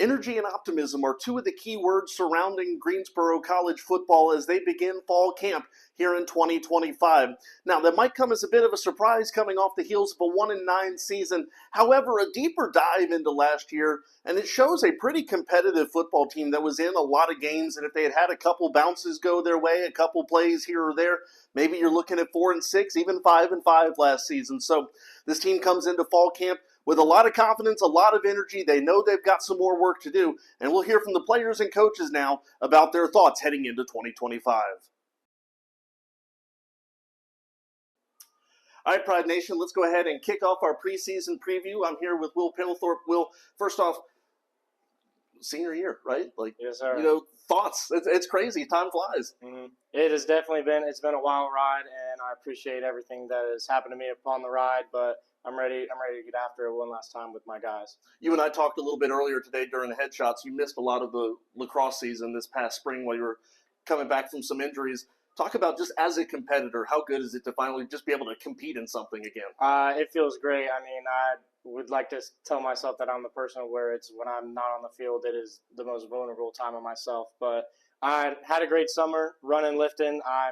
Energy and optimism are two of the key words surrounding Greensboro College football as they begin fall camp here in 2025. Now, that might come as a bit of a surprise coming off the heels of a 1-9 season. However, a deeper dive into last year, and it shows a pretty competitive football team that was in a lot of games, and if they had had a couple bounces go their way, a couple plays here or there, maybe you're looking at 4-6, even 5-5 last season. So this team comes into fall camp with a lot of confidence, a lot of energy. They know they've got some more work to do, and we'll hear from the players and coaches now about their thoughts heading into 2025. All right, Pride Nation, let's go ahead and kick off our preseason preview. I'm here with Will Pillthorpe. Will, first off, senior year, right? Yes, sir. Thoughts. It's crazy. Time flies. Mm-hmm. It has definitely been. It's been a wild ride, and I appreciate everything that has happened to me upon the ride, but I'm ready to get after it one last time with my guys. You and I talked a little bit earlier today during the headshots. You missed a lot of the lacrosse season this past spring while you were coming back from some injuries. Talk about just as a competitor, how good is it to finally just be able to compete in something again? It feels great. I mean, I would like to tell myself that I'm the person where it's when I'm not on the field, it is the most vulnerable time of myself. But I had a great summer running, lifting. I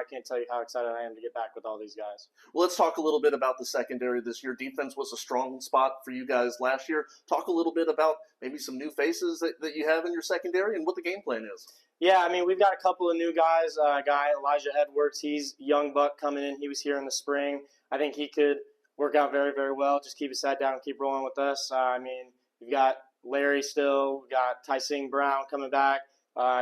can't tell you how excited I am to get back with all these guys. Well, let's talk a little bit about the secondary this year. Defense was a strong spot for you guys last year. Talk a little bit about maybe some new faces that you have in your secondary and what the game plan is. Yeah, I mean, we've got a couple of new guys. Elijah Edwards, he's young buck coming in. He was here in the spring. I think he could work out very, very well. Just keep his head down and keep rolling with us. We've got Larry still. We've got Tyson Brown coming back.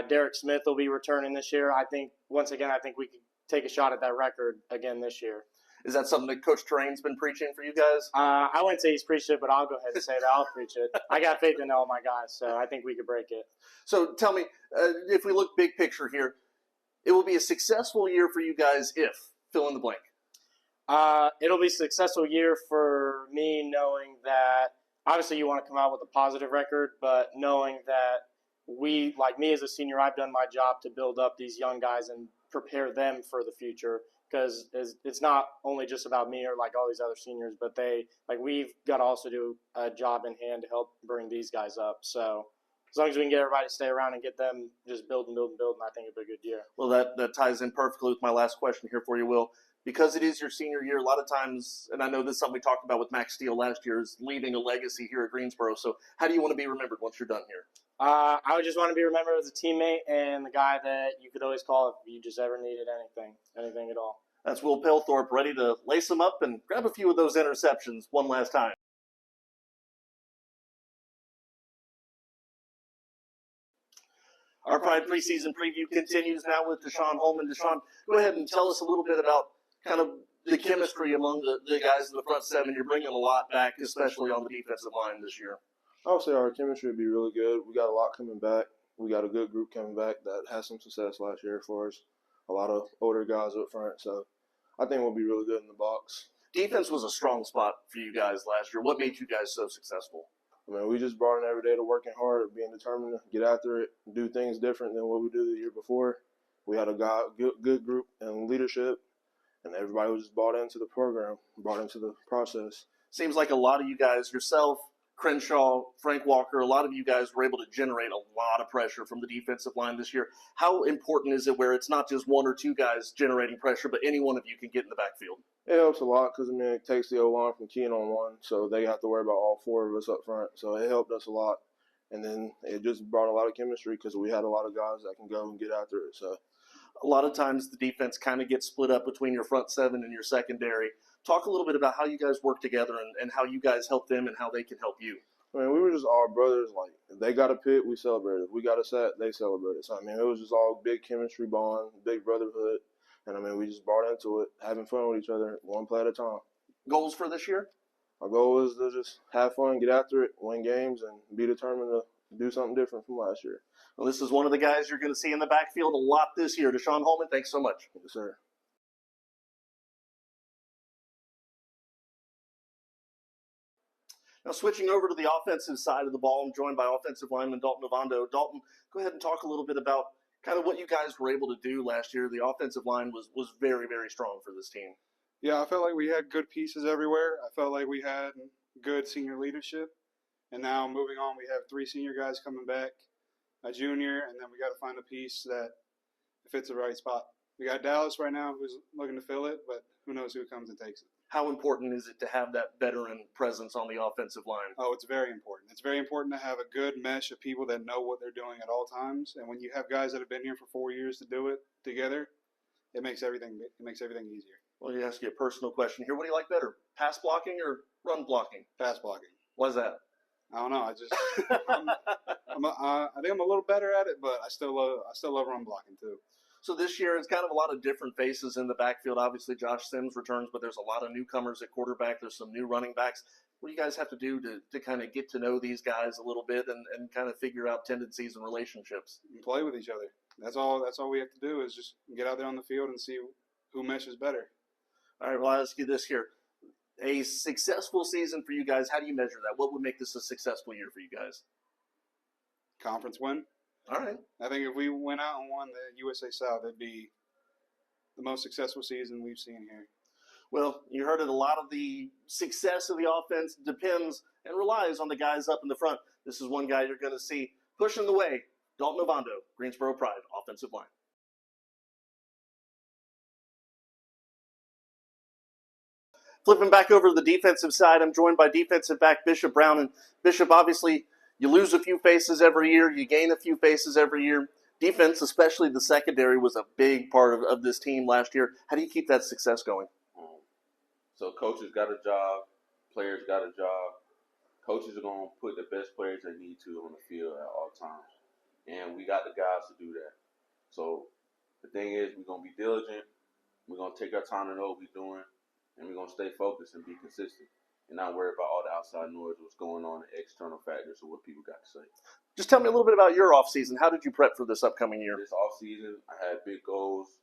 Derek Smith will be returning this year. I think we could take a shot at that record again this year. Is that something that Coach Terrain's been preaching for you guys? I wouldn't say he's preached it, but I'll go ahead and say that. I'll preach it. I got faith in all my guys, so I think we could break it. So tell me, if we look big picture here, it will be a successful year for you guys if, fill in the blank. It'll be a successful year for me knowing that obviously you want to come out with a positive record, but knowing that me as a senior, I've done my job to build up these young guys and prepare them for the future. Because it's not only just about me or like all these other seniors, but we've got to also do a job in hand to help bring these guys up. So as long as we can get everybody to stay around and get them just building, I think it'll be a good year. Well, that ties in perfectly with my last question here for you, Will. Because it is your senior year, a lot of times, and I know this is something we talked about with Max Steele last year, is leaving a legacy here at Greensboro. So how do you want to be remembered once you're done here? I would just want to be remembered as a teammate and the guy that you could always call if you just ever needed anything at all. That's Will Pillthorpe ready to lace them up and grab a few of those interceptions one last time. Our Pride preseason preview continues now with Deshaun Holman. Deshaun, go ahead and tell us a little bit about kind of the chemistry among the guys in the front seven. You're bringing a lot back, especially on the defensive line this year. I would say our chemistry would be really good. We got a lot coming back. We got a good group coming back that had some success last year for us. A lot of older guys up front, so I think we'll be really good in the box. Defense was a strong spot for you guys last year. What made you guys so successful? I mean, we just brought in every day to working hard, being determined to get after it, do things different than what we did the year before. We had a good group and leadership, and everybody was just bought into the program, bought into the process. Seems like a lot of you guys, yourself, Crenshaw, Frank Walker, a lot of you guys were able to generate a lot of pressure from the defensive line this year. How important is it where it's not just one or two guys generating pressure, but any one of you can get in the backfield? It helps a lot because, it takes the O-line from keying on one, so they have to worry about all four of us up front. So it helped us a lot. And then it just brought a lot of chemistry because we had a lot of guys that can go and get after it. So a lot of times the defense kind of gets split up between your front seven and your secondary. Talk a little bit about how you guys work together and how you guys help them and how they can help you. We were just all brothers. Like, if they got a pit, we celebrated. If we got a set, they celebrated. So, it was just all big chemistry bond, big brotherhood. And, we just brought into it, having fun with each other, one play at a time. Goals for this year? Our goal is to just have fun, get after it, win games, and be determined to do something different from last year. Well, this is one of the guys you're going to see in the backfield a lot this year. Deshaun Holman, thanks so much. Yes, sir. Now, switching over to the offensive side of the ball, I'm joined by offensive lineman Dalton Ovando. Dalton, go ahead and talk a little bit about kind of what you guys were able to do last year. The offensive line was very, very strong for this team. Yeah, I felt like we had good pieces everywhere. I felt like we had good senior leadership. And now moving on, we have 3 senior guys coming back, a junior, and then we got to find a piece that fits the right spot. We got Dallas right now who's looking to fill it, but who knows who comes and takes it. How important is it to have that veteran presence on the offensive line? Oh, it's very important. It's very important to have a good mesh of people that know what they're doing at all times. And when you have guys that have been here for 4 years to do it together, it makes everything easier. Well, let me ask you a personal question here. What do you like better, pass blocking or run blocking? Pass blocking. Why's that? I don't know. I think I'm a little better at it, but I still love run blocking too. So this year it's kind of a lot of different faces in the backfield. Obviously, Josh Sims returns, but there's a lot of newcomers at quarterback. There's some new running backs. What do you guys have to do to kind of get to know these guys a little bit and kind of figure out tendencies and relationships? And play with each other. That's all we have to do is just get out there on the field and see who meshes better. All right, well, I'll ask you this here. A successful season for you guys, how do you measure that? What would make this a successful year for you guys? Conference win. All right. I think if we went out and won the USA South, it'd be the most successful season we've seen here. Well, you heard it. A lot of the success of the offense depends and relies on the guys up in the front. This is one guy you're going to see pushing the way. Dalton Ovando, Greensboro Pride, offensive line. Flipping back over to the defensive side, I'm joined by defensive back Bishop Brown. And Bishop, obviously, you lose a few faces every year. You gain a few faces every year. Defense, especially the secondary, was a big part of this team last year. How do you keep that success going? So coaches got a job, players got a job. Coaches are going to put the best players they need to on the field at all times. And we got the guys to do that. So the thing is, we're going to be diligent. We're going to take our time to know what we're doing. And we're going to stay focused and be consistent. And not worry about all the outside noise, what's going on, the external factors, or what people got to say. Just tell me a little bit about your offseason. How did you prep for this upcoming year? This offseason, I had big goals,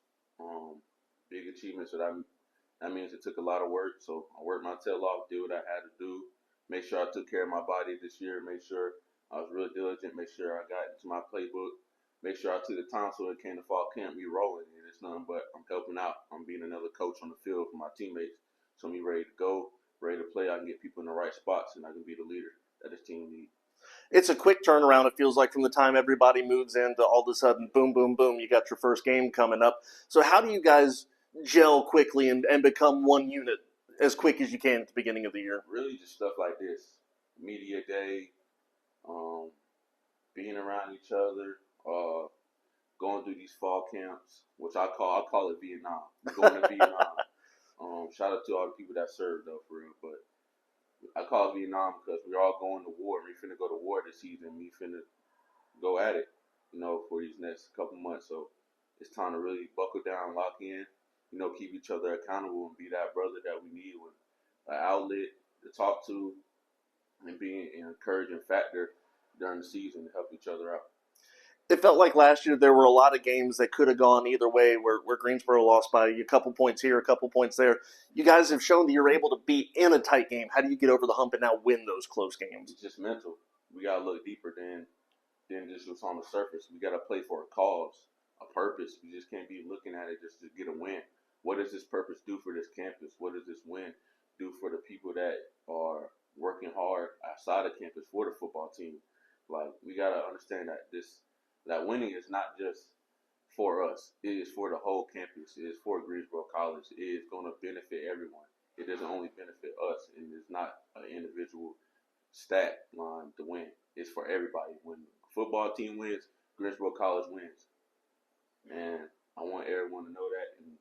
big achievements. That means it took a lot of work. So I worked my tail off, did what I had to do, make sure I took care of my body this year, make sure I was really diligent, make sure I got into my playbook, make sure I took the time so it came to fall camp, me rolling. And it's nothing but I'm helping out. I'm being another coach on the field for my teammates. So I'm ready to go, ready to play. I can get people in the right spots, and I can be the leader that this team needs. It's a quick turnaround, it feels like, from the time everybody moves in to all of a sudden, boom, boom, boom, you got your first game coming up. So how do you guys gel quickly and become one unit as quick as you can at the beginning of the year? Really just stuff like this. Media day, being around each other, going through these fall camps, which I call it Vietnam. Going to Vietnam. Shout out to all the people that served, though, for real. But I call it Vietnam because we're all going to war. We finna go to war this season. We finna go at it, for these next couple months. So it's time to really buckle down, lock in, keep each other accountable and be that brother that we need with an outlet to talk to and be an encouraging factor during the season to help each other out. It felt like last year there were a lot of games that could have gone either way where Greensboro lost by a couple points here, a couple points there. You guys have shown that you're able to be in a tight game. How do you get over the hump and now win those close games? It's just mental. We got to look deeper than just what's on the surface. We got to play for a cause, a purpose. We just can't be looking at it just to get a win. What does this purpose do for this campus? What does this win do for the people that are working hard outside of campus for the football team? Like, we got to understand that winning is not just for us. It is for the whole campus. It is for Greensboro College. It is going to benefit everyone. It doesn't only benefit us, and it's not an individual stat line to win. It's for everybody. When the football team wins, Greensboro College wins. And I want everyone to know that. And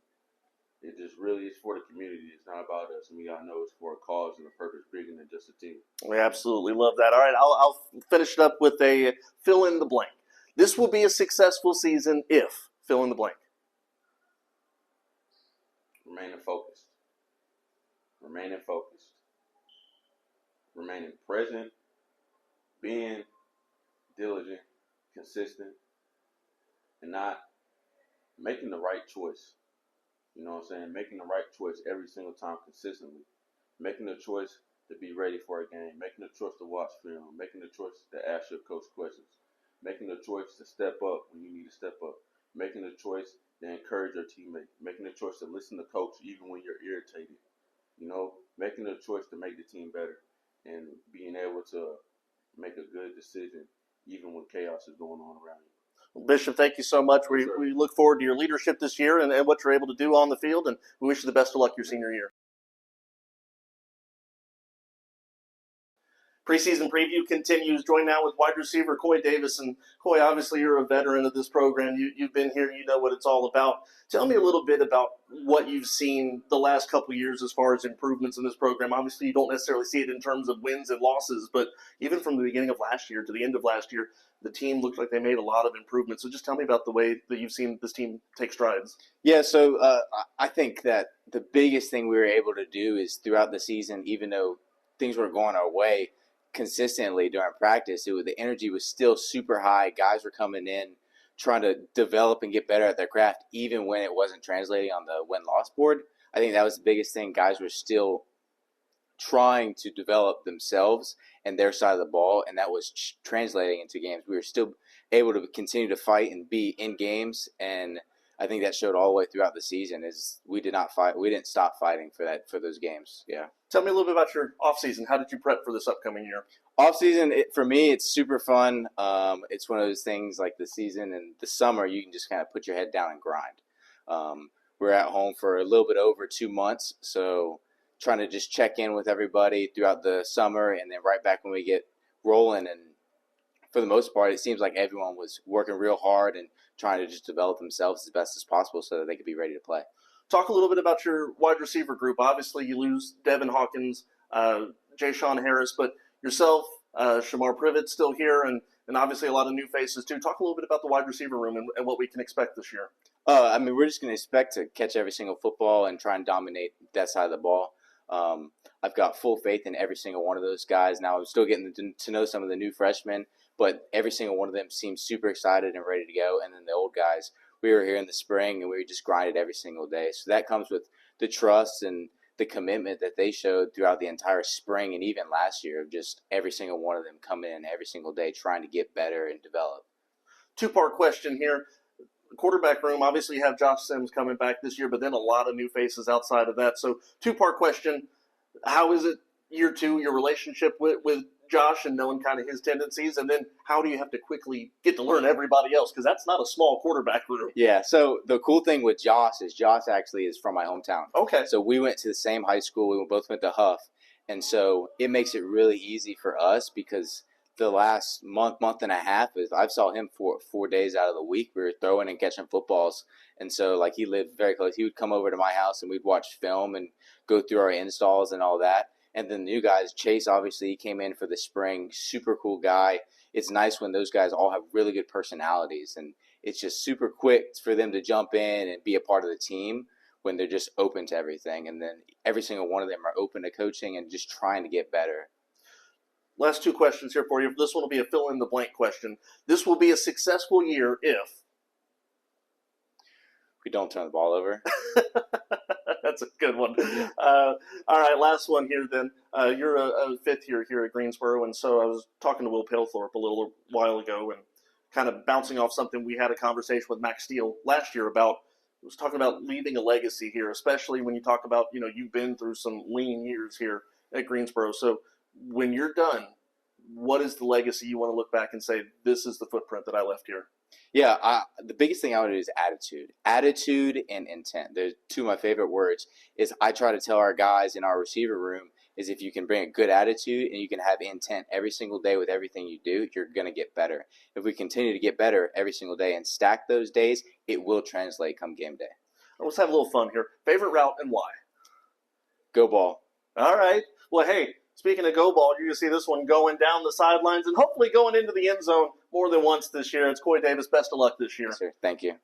it just really is for the community. It's not about us. And we got to know it's for a cause and a purpose bigger than just a team. We absolutely love that. All right, I'll finish it up with a fill in the blank. This will be a successful season if, fill in the blank. Remaining focused. Remaining focused. Remaining present. Being diligent, consistent, and not making the right choice. You know what I'm saying? Making the right choice every single time consistently. Making the choice to be ready for a game. Making the choice to watch film. Making the choice to ask your coach questions. Making the choice to step up when you need to step up. Making the choice to encourage your teammate. Making the choice to listen to coach even when you're irritated. Making the choice to make the team better. And being able to make a good decision, even when chaos is going on around you. Well, Bishop, thank you so much. We look forward to your leadership this year and what you're able to do on the field, and we wish you the best of luck your senior year. Preseason preview continues. Join now with wide receiver Coy Davis. And Coy, obviously you're a veteran of this program. You've been here. You know what it's all about. Tell me a little bit about what you've seen the last couple of years as far as improvements in this program. Obviously, you don't necessarily see it in terms of wins and losses, but even from the beginning of last year to the end of last year, the team looked like they made a lot of improvements. So just tell me about the way that you've seen this team take strides. Yeah, so I think that the biggest thing we were able to do is throughout the season, even though things were going our way, consistently during practice, the energy was still super high. Guys were coming in trying to develop and get better at their craft, even when it wasn't translating on the win-loss board. I think that was the biggest thing. Guys were still trying to develop themselves and their side of the ball, and that was translating into games. We were still able to continue to fight and be in games, and I think that showed all the way throughout the season. Is we did not fight, we didn't stop fighting for those games. Yeah. Tell me a little bit about your offseason. How did you prep for this upcoming year? Offseason, for me, it's super fun. It's one of those things like the season and the summer, you can just kind of put your head down and grind. We're at home for a little bit over 2 months, so trying to just check in with everybody throughout the summer and then right back when we get rolling. And for the most part, it seems like everyone was working real hard and trying to just develop themselves as best as possible so that they could be ready to play. Talk a little bit about your wide receiver group. Obviously, you lose Devin Hawkins, Jay Sean Harris, but yourself, Shamar Privet's still here, and obviously a lot of new faces too. Talk a little bit about the wide receiver room and what we can expect this year. We're just going to expect to catch every single football and try and dominate that side of the ball. I've got full faith in every single one of those guys. Now, I'm still getting to know some of the new freshmen, but every single one of them seems super excited and ready to go. And then the old guys, we were here in the spring, and we just grinded every single day. So that comes with the trust and the commitment that they showed throughout the entire spring and even last year of just every single one of them coming in every single day trying to get better and develop. Two-part question here. The quarterback room, obviously you have Josh Sims coming back this year, but then a lot of new faces outside of that. So two-part question. How is it year two, your relationship with Josh and knowing kind of his tendencies, and then how do you have to quickly get to learn everybody else? Because that's not a small quarterback room. Yeah, so the cool thing with Josh is Josh actually is from my hometown. Okay. So we went to the same high school. We both went to Huff. And so it makes it really easy for us because the last month and a half is I've saw him for 4 days out of the week. We were throwing and catching footballs. And so, like, he lived very close. He would come over to my house and we'd watch film and go through our installs and all that. And then the new guys, Chase, obviously, he came in for the spring. Super cool guy. It's nice when those guys all have really good personalities. And it's just super quick for them to jump in and be a part of the team when they're just open to everything. And then every single one of them are open to coaching and just trying to get better. Last two questions here for you. This one will be a fill-in-the-blank question. This will be a successful year if we don't turn the ball over. That's a good one. All right, last one here then. You're a fifth year here at Greensboro, and so I was talking to Will Palethorpe a little while ago and kind of bouncing off something we had a conversation with Max Steele last year about. I was talking about leaving a legacy here, especially when you talk about, you've been through some lean years here at Greensboro. So when you're done, what is the legacy you want to look back and say, this is the footprint that I left here? Yeah, the biggest thing I would do is attitude. Attitude and intent. They're two of my favorite words. Is I try to tell our guys in our receiver room is if you can bring a good attitude and you can have intent every single day with everything you do, you're going to get better. If we continue to get better every single day and stack those days, it will translate come game day. Let's have a little fun here. Favorite route and why? Go ball. All right. Well, hey, speaking of go ball, you're going to see this one going down the sidelines and hopefully going into the end zone more than once this year. It's Coy Davis. Best of luck this year. Yes, sir. Thank you.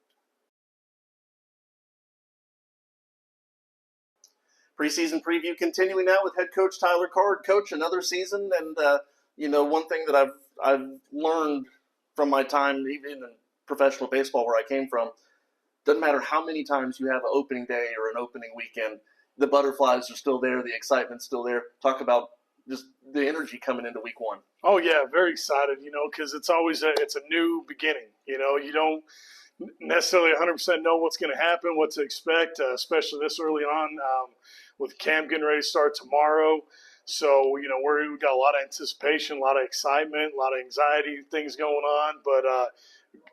Preseason preview continuing now with head coach Tyler Card. Coach, another season, and one thing that I've learned from my time, even in professional baseball where I came from, doesn't matter how many times you have an opening day or an opening weekend, the butterflies are still there, the excitement's still there. Talk about just the energy coming into week one. Oh yeah, very excited. Because it's always it's a new beginning. You don't necessarily 100% know what's going to happen, what to expect, especially this early on with camp getting ready to start tomorrow. So, we've got a lot of anticipation, a lot of excitement, a lot of anxiety, things going on, but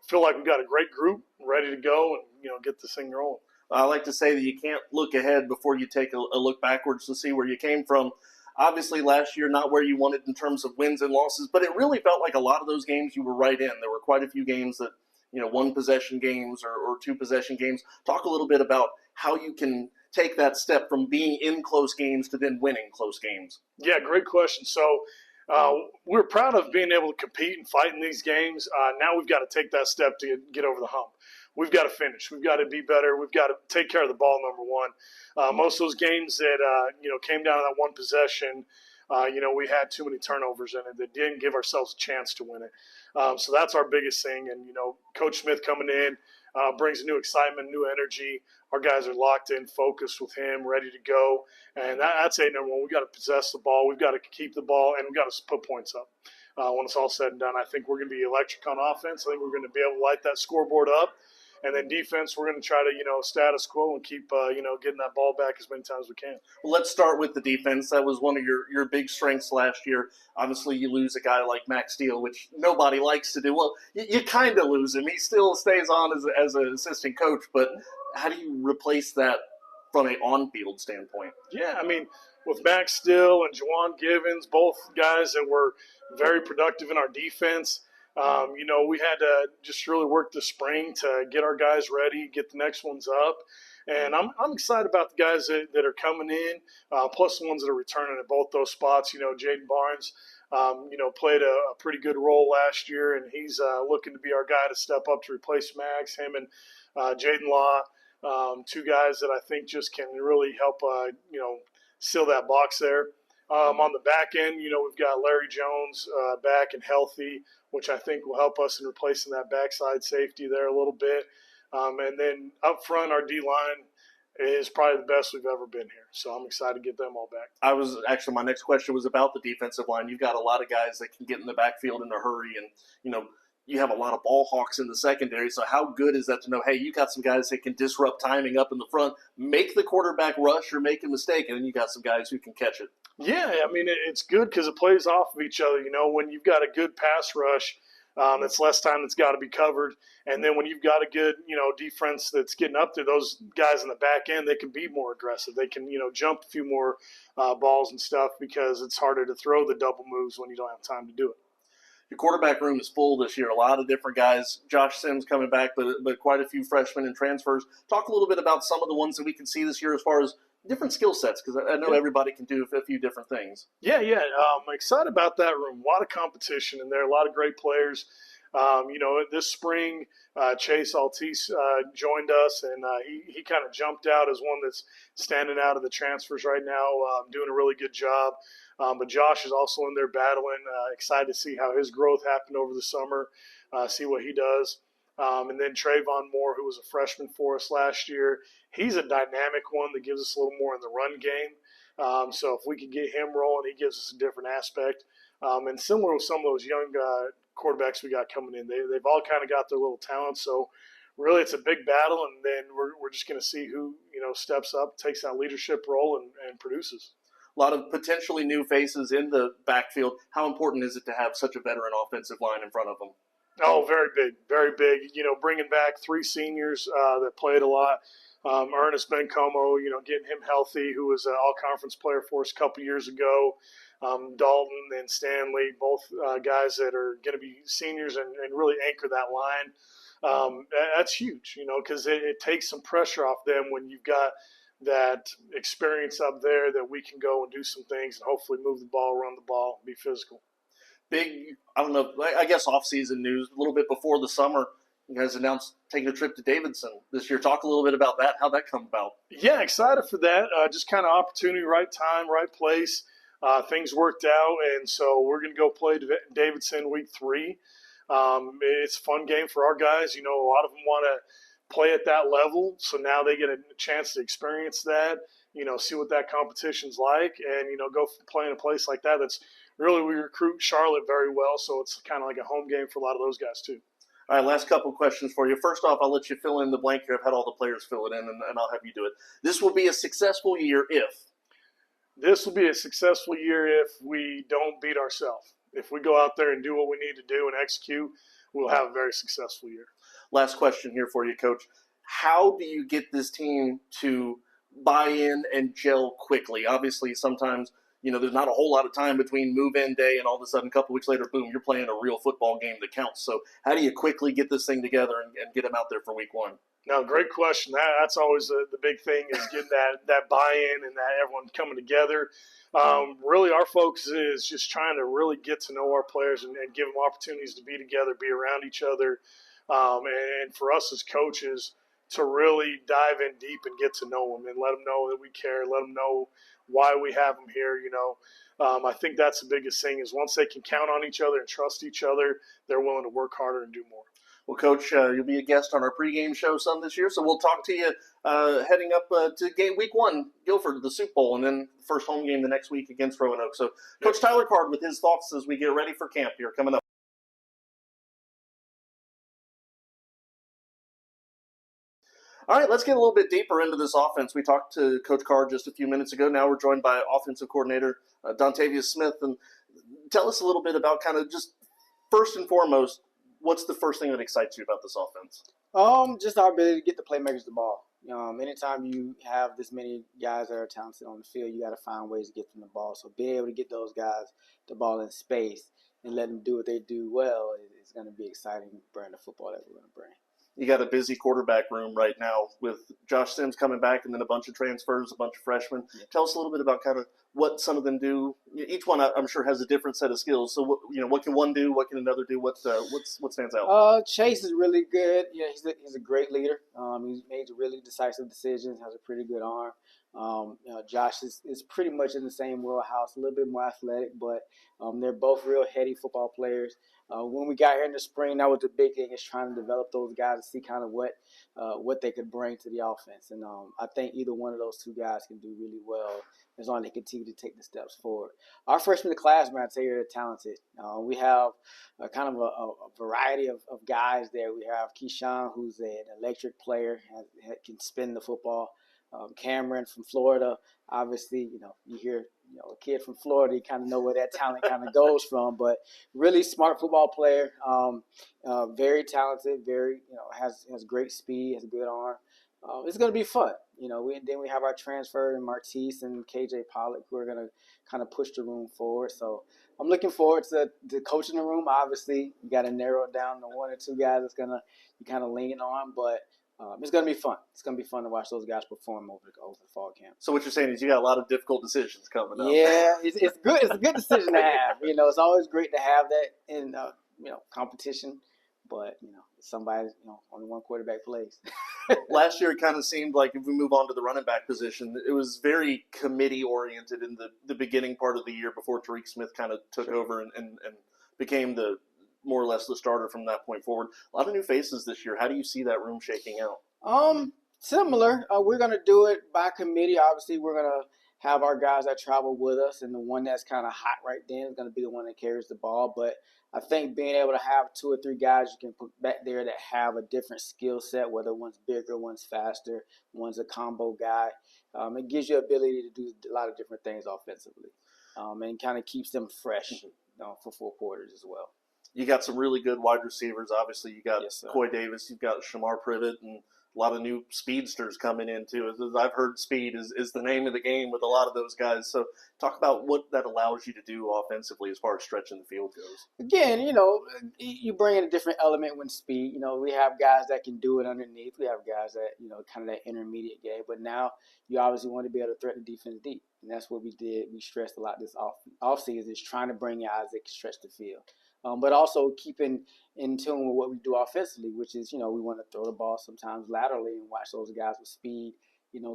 feel like we've got a great group ready to go and, get this thing rolling. I like to say that you can't look ahead before you take a look backwards to see where you came from. Obviously, last year, not where you wanted in terms of wins and losses, but it really felt like a lot of those games you were right in. There were quite a few games that, one-possession games or two-possession games. Talk a little bit about how you can take that step from being in close games to then winning close games. Yeah, great question. So we're proud of being able to compete and fight in these games. Now we've got to take that step to get over the hump. We've got to finish. We've got to be better. We've got to take care of the ball, number one. Most of those games that, came down to that one possession, we had too many turnovers in it that didn't give ourselves a chance to win it. So that's our biggest thing. And, Coach Smith coming in brings new excitement, new energy. Our guys are locked in, focused with him, ready to go. And that's number one. We've got to possess the ball. We've got to keep the ball, and we've got to put points up. When it's all said and done, I think we're going to be electric on offense. I think we're going to be able to light that scoreboard up. And then defense, we're going to try to, status quo and keep, getting that ball back as many times as we can. Well, let's start with the defense. That was one of your big strengths last year. Obviously, you lose a guy like Max Steele, which nobody likes to do. Well, you kind of lose him. He still stays on as an assistant coach. But how do you replace that from an on-field standpoint? Yeah, with Max Steele and Juwan Givens, both guys that were very productive in our defense. We had to just really work the spring to get our guys ready, get the next ones up. And I'm excited about the guys that are coming in, plus the ones that are returning at both those spots. Jaden Barnes, played a pretty good role last year, and he's looking to be our guy to step up to replace Max. Him and Jaden Law, two guys that I think just can really help, seal that box there. On the back end, we've got Larry Jones back and healthy, which I think will help us in replacing that backside safety there a little bit. And then up front, our D-line is probably the best we've ever been here. So I'm excited to get them all back. My next question was about the defensive line. You've got a lot of guys that can get in the backfield in a hurry, and, you have a lot of ball hawks in the secondary. So how good is that to know, hey, you got some guys that can disrupt timing up in the front, make the quarterback rush or make a mistake, and then you got some guys who can catch it. Yeah, it's good because it plays off of each other. When you've got a good pass rush, it's less time that's got to be covered. And then when you've got a good, defense that's getting up there, those guys in the back end, they can be more aggressive. They can, jump a few more balls and stuff because it's harder to throw the double moves when you don't have time to do it. Your quarterback room is full this year. A lot of different guys. Josh Sims coming back, but quite a few freshmen and transfers. Talk a little bit about some of the ones that we can see this year as far as different skill sets, because I know everybody can do a few different things. Yeah. I'm excited about that room. A lot of competition in there, a lot of great players. This spring, Chase Altice joined us, and he kind of jumped out as one that's standing out of the transfers right now, doing a really good job. But Josh is also in there battling. Excited to see how his growth happened over the summer, see what he does. And then Trayvon Moore, who was a freshman for us last year, he's a dynamic one that gives us a little more in the run game. So if we could get him rolling, he gives us a different aspect. And similar with some of those young quarterbacks we got coming in, they've all kind of got their little talents. So really it's a big battle, and then we're just going to see who steps up, takes that leadership role, and produces. A lot of potentially new faces in the backfield. How important is it to have such a veteran offensive line in front of them? Oh, very big, very big. Bringing back three seniors that played a lot. Ernest Bencomo, getting him healthy, who was an all-conference player for us a couple years ago. Dalton and Stanley, both guys that are going to be seniors and really anchor that line. That's huge, because it takes some pressure off them when you've got that experience up there that we can go and do some things and hopefully move the ball, run the ball, be physical. Big, I guess off-season news, a little bit before the summer, you guys announced taking a trip to Davidson this year. Talk a little bit about that, how that come about. Yeah, excited for that. Just kind of opportunity, right time, right place. Things worked out, and so we're going to go play Davidson week 3. It's a fun game for our guys. A lot of them want to play at that level, so now they get a chance to experience that, see what that competition's like, and, go play in a place like that. That's really, we recruit Charlotte very well, so it's kind of like a home game for a lot of those guys too. All right, last couple of questions for you. First off, I'll let you fill in the blank here. I've had all the players fill it in, and I'll have you do it. This will be a successful year if? this will be a successful year if we don't beat ourselves. If we go out there and do what we need to do and execute, we'll have a very successful year. Last question here for you, Coach. How do you get this team to buy in and gel quickly? Obviously, sometimes there's not a whole lot of time between move-in day and all of a sudden, a couple weeks later, boom, you're playing a real football game that counts. So how do you quickly get this thing together and get them out there for week one? No, great question. That's always the big thing is getting that buy-in and that everyone coming together. Really, our focus is just trying to really get to know our players and give them opportunities to be together, be around each other, and for us as coaches to really dive in deep and get to know them and let them know that we care, let them know why we have them here. I think that's the biggest thing is once they can count on each other and trust each other, they're willing to work harder and do more. Well, Coach, you'll be a guest on our pregame show some this year, so we'll talk to you heading up to game week one, Guilford, the Super Bowl, and then first home game the next week against Roanoke. So, Coach Tyler Card with his thoughts as we get ready for camp here coming up. All right, let's get a little bit deeper into this offense. We talked to Coach Card just a few minutes ago. Now we're joined by offensive coordinator Dontavius Smith. And tell us a little bit about kind of just first and foremost, what's the first thing that excites you about this offense? Just our ability to get the playmakers the ball. Anytime you have this many guys that are talented on the field, you got to find ways to get them the ball. So being able to get those guys the ball in space and let them do what they do well is going to be exciting brand of football that we're going to bring. You got a busy quarterback room right now with Josh Sims coming back and then a bunch of transfers, a bunch of freshmen. Yeah. Tell us a little bit about kind of what some of them do. Each one, I'm sure, has a different set of skills. So, what can one do? What can another do? What stands out? Chase is really good. Yeah, he's a great leader. He's made really decisive decisions, has a pretty good arm. Josh is pretty much in the same wheelhouse, a little bit more athletic, but they're both real heady football players. When we got here in the spring, that was the big thing, is trying to develop those guys to see kind of what they could bring to the offense. And I think either one of those two guys can do really well as long as they continue to take the steps forward. Our freshman class, man, I tell you, they're talented. We have kind of a variety of guys there. We have Keyshawn, who's an electric player, can spin the football. Cameron from Florida, obviously, you hear a kid from Florida, you kind of know where that talent kind of goes from, but really smart football player, very talented, very, has great speed, has a good arm. It's going to be fun. Then we have our transfer and Martise and KJ Pollock, who are going to kind of push the room forward. So I'm looking forward to coaching the room. Obviously, you got to narrow it down to one or two guys that's going to you kind of lean on, but it's going to be fun. It's going to be fun to watch those guys perform over the fall camp. So what you're saying is you got a lot of difficult decisions coming up. Yeah, it's good. It's a good decision to have. It's always great to have that in competition, but somebody only one quarterback plays. Last year, it kind of seemed like if we move on to the running back position, it was very committee-oriented in the beginning part of the year before Tariq Smith kind of took over and became the more or less the starter from that point forward. A lot of new faces this year. How do you see that room shaking out? Similar. We're going to do it by committee. Obviously, we're going to have our guys that travel with us, and the one that's kind of hot right then is going to be the one that carries the ball. But I think being able to have two or three guys you can put back there that have a different skill set, whether one's bigger, one's faster, one's a combo guy, it gives you ability to do a lot of different things offensively, and kind of keeps them fresh for 4 quarters as well. You got some really good wide receivers. Obviously, you got Coy Davis, you've got Shamar Privet, and a lot of new speedsters coming in too. As I've heard, speed is the name of the game with a lot of those guys. So talk about what that allows you to do offensively as far as stretching the field goes. Again, you bring in a different element when speed. We have guys that can do it underneath. We have guys that, kind of that intermediate game. But now you obviously want to be able to threaten defense deep. And that's what we did. We stressed a lot this offseason is trying to bring guys that can stretch the field. But also keeping in tune with what we do offensively, which is, we want to throw the ball sometimes laterally and watch those guys with speed,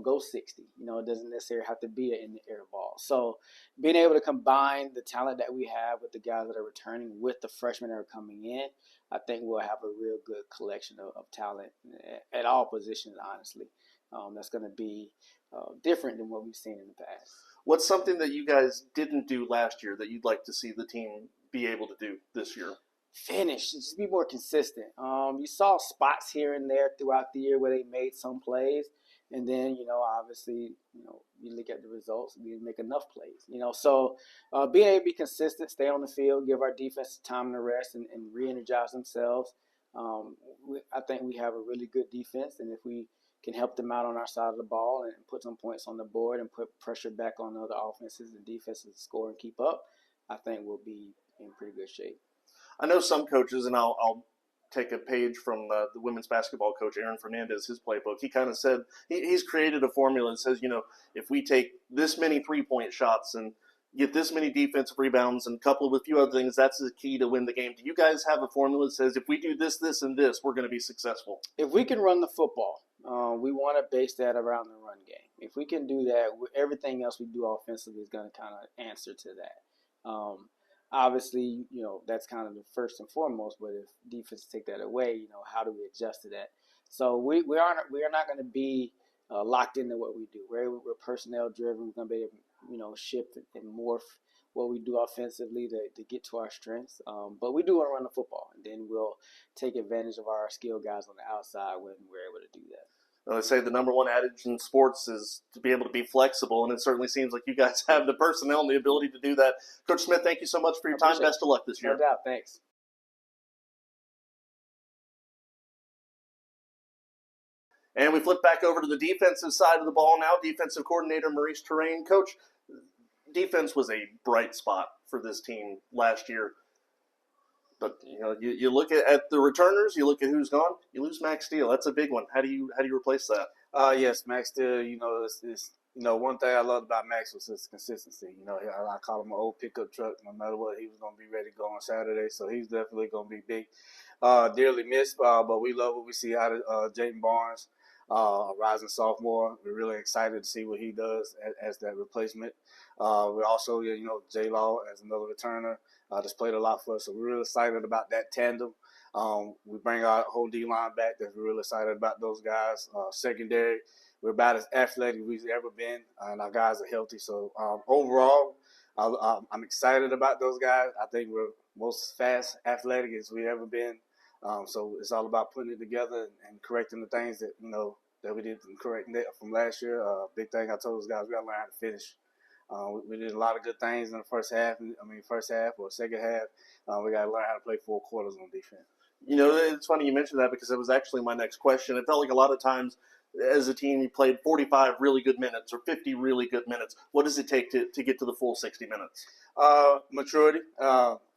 go 60. It doesn't necessarily have to be an in-the-air ball. So being able to combine the talent that we have with the guys that are returning with the freshmen that are coming in, I think we'll have a real good collection of talent at all positions, honestly. That's going to be different than what we've seen in the past. What's something that you guys didn't do last year that you'd like to see the team be able to do this year? Finish, just be more consistent. You saw spots here and there throughout the year where they made some plays, And then, obviously, you look at the results, we make enough plays, So being able to be consistent, stay on the field, give our defense time to rest and re-energize themselves. I think we have a really good defense, and if we can help them out on our side of the ball and put some points on the board and put pressure back on the other offenses and defenses to score and keep up, I think we'll be in pretty good shape. I know some coaches, and I'll take a page from the women's basketball coach, Aaron Fernandez, his playbook. He kind of said he's created a formula that says, if we take this many three-point shots and get this many defensive rebounds and coupled with a few other things, that's the key to win the game. Do you guys have a formula that says if we do this, this, and this, we're going to be successful? If we can run the football, we want to base that around the run game. If we can do that, everything else we do offensively is going to kind of answer to that. Obviously, that's kind of the first and foremost. But if defense take that away, how do we adjust to that? So we are not going to be locked into what we do. We're personnel driven. We're going to be able to shift and morph what we do offensively to get to our strengths. But we do want to run the football, and then we'll take advantage of our skilled guys on the outside when we're able to do that. They say the number one adage in sports is to be able to be flexible, and it certainly seems like you guys have the personnel and the ability to do that. Coach Smith, thank you so much for your time. Best of luck this year. No doubt. Thanks. And we flip back over to the defensive side of the ball now. Defensive coordinator Maurice Terrain. Coach, defense was a bright spot for this team last year. But you look at the returners, you look at who's gone. You lose Max Steele. That's a big one. How do you replace that? Yes, Max Steele. One thing I loved about Max was his consistency. I call him an old pickup truck. No matter what, he was going to be ready to go on Saturday. So he's definitely going to be big, dearly missed. But we love what we see out of Jayden Barnes, a rising sophomore. We're really excited to see what he does as that replacement. We're also, J Law as another returner. Just played a lot for us, so we're really excited about that tandem. We bring our whole D-line back. We're really excited about those guys. Secondary, we're about as athletic as we've ever been, and our guys are healthy. So overall, I'm excited about those guys. I think we're most fast, athletic as we've ever been. So it's all about putting it together and correcting the things that we did correct from last year. Big thing I told those guys, we got to learn how to finish. We did a lot of good things in the first half or second half. We got to learn how to play 4 quarters on defense. It's funny you mentioned that because it was actually my next question. It felt like a lot of times as a team you played 45 really good minutes or 50 really good minutes. What does it take to get to the full 60 minutes? Maturity,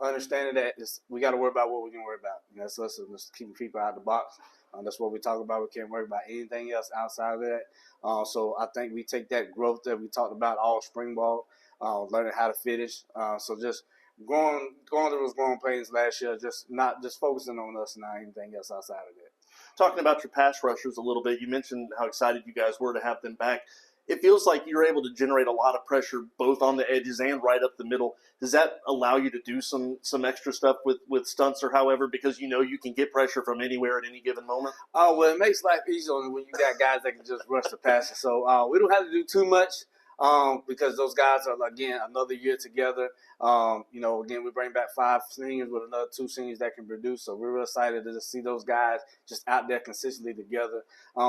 understanding that we got to worry about what we can worry about. That's us just keeping people out of the box. That's what we talk about. We can't worry about anything else outside of that. So I think we take that growth that we talked about all spring ball, learning how to finish. So just going through those growing pains last year, not just focusing on us and not anything else outside of that. Talking about your pass rushers a little bit, you mentioned how excited you guys were to have them back. It feels like you're able to generate a lot of pressure both on the edges and right up the middle. Does that allow you to do some extra stuff with stunts or however, because you can get pressure from anywhere at any given moment? Oh, well, it makes life easier when you got guys that can just rush the passes. So we don't have to do too much because those guys are, again, another year together. Again, we bring back 5 seniors with another 2 seniors that can produce. So we're real excited to just see those guys just out there consistently together.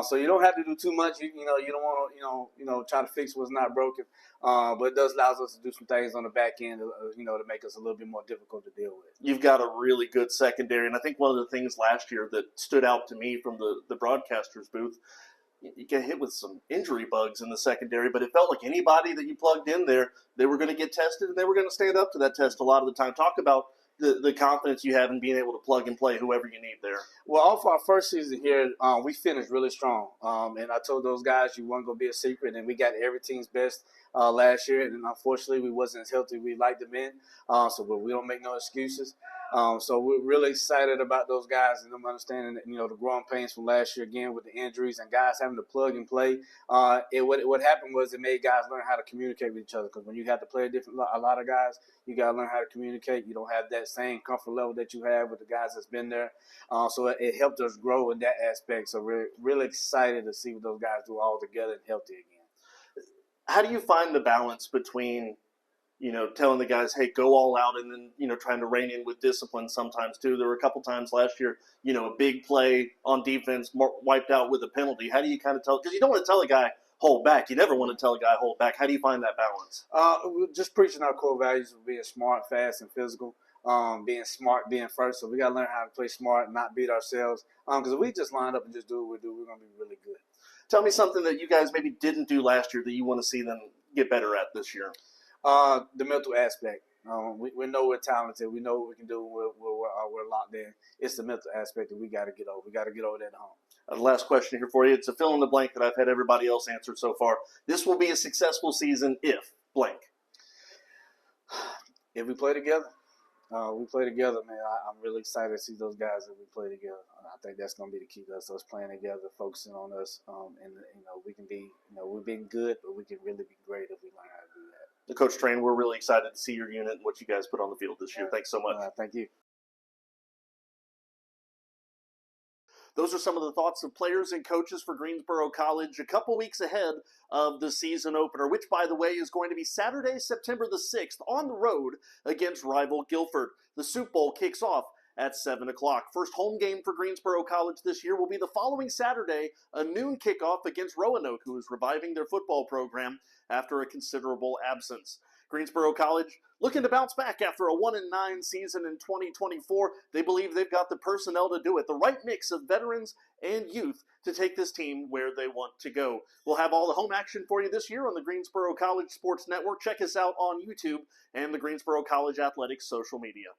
So you don't have to do too much. You don't want to try to fix what's not broken. But it does allow us to do some things on the back end, to make us a little bit more difficult to deal with. You've got a really good secondary, and I think one of the things last year that stood out to me from the broadcaster's booth, you get hit with some injury bugs in the secondary, but it felt like anybody that you plugged in there, they were going to get tested and they were going to stand up to that test a lot of the time. Talk about the confidence you have in being able to plug and play whoever you need there. Well, off our first season here, we finished really strong. And I told those guys you weren't going to be a secret, and we got every team's best last year. And unfortunately, we wasn't as healthy as we liked them in. But we don't make no excuses. So we're really excited about those guys and them understanding that, the growing pains from last year, again, with the injuries and guys having to plug and play. What happened was it made guys learn how to communicate with each other, because when you have to play a lot of guys, you got to learn how to communicate. You don't have that same comfort level that you have with the guys that's been there. So it helped us grow in that aspect. So we're really excited to see what those guys do all together and healthy again. How do you find the balance between telling the guys, hey, go all out, and then, trying to rein in with discipline sometimes too. There were a couple times last year, a big play on defense wiped out with a penalty. How do you kind of tell? Because you don't want to tell a guy hold back. You never want to tell a guy hold back. How do you find that balance? We're just preaching our core values of being smart, fast, and physical. Being smart, being first. So we got to learn how to play smart and not beat ourselves. Because if we just line up and just do what we do, we're going to be really good. Tell me something that you guys maybe didn't do last year that you want to see them get better at this year. The mental aspect. We know we're talented. We know what we can do. We're locked in. It's the mental aspect that we got to get over. We got to get over that at home. The last question here for you. It's a fill in the blank that I've had everybody else answer so far. This will be a successful season if blank. If we play together. We play together, man. I'm really excited to see those guys that we play together. I think that's going to be the key to us playing together, focusing on us. And we can be, we've been good, but we can really be great if we learn how to do that. Coach Train, we're really excited to see your unit and what you guys put on the field this year. Thanks so much. Thank you. Those are some of the thoughts of players and coaches for Greensboro College a couple weeks ahead of the season opener, which, by the way, is going to be Saturday, September the 6th on the road against rival Guilford. The Soup Bowl kicks off at 7 o'clock. First home game for Greensboro College this year will be the following Saturday, a noon kickoff against Roanoke, who is reviving their football program after a considerable absence. Greensboro College looking to bounce back after a 1-9 season in 2024. They believe they've got the personnel to do it, the right mix of veterans and youth to take this team where they want to go. We'll have all the home action for you this year on the Greensboro College Sports Network. Check us out on YouTube and the Greensboro College Athletics social media.